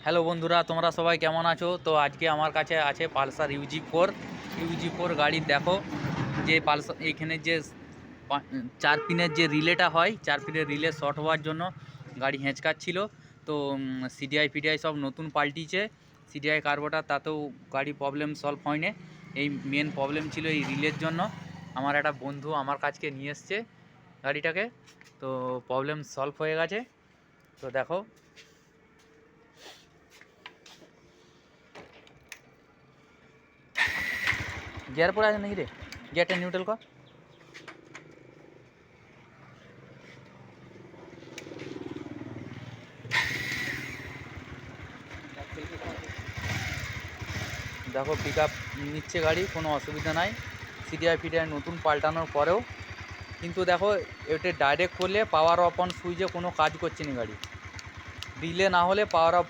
Hello বন্ধুরা, তোমরা সবাই কেমন আছো? তো আজকে আমার কাছে আছে পালসার ইউজি ফোর গাড়ি। দেখো যে পালসার এইখানে যে 4 পিনের যে রিলেটা হয়, 4 পিনের রিলে শর্ট হওয়ার জন্য গাড়ি হেঁচকাচ্ছিল। তো সিডিআই সব নতুন পাল্টিছে, সিডিআই কার্বোটার, তাতেও গাড়ি প্রবলেম সলভ হয়নি। এই মেন প্রবলেম ছিল এই রিলের জন্য। আমার একটা বন্ধু আমার কাছকে নিয়ে এসছে গাড়িটাকে, তো প্রবলেম সলভ হয়ে গেছে। তো দেখো, গিয়ার পড়ে আছে নাকি রে? গিয়ারটা নিউট্রাল কর। দেখো পিক আপ নিচ্ছে গাড়ি, কোনো অসুবিধা নাই। সিডিআই নতুন পাল্টানোর পরেও কিন্তু দেখো, এটা ডাইরেক্ট করলে পাওয়ার অফ অন সুইচে কোনো কাজ করছে না গাড়ি। রিলে না হলে পাওয়ার অফ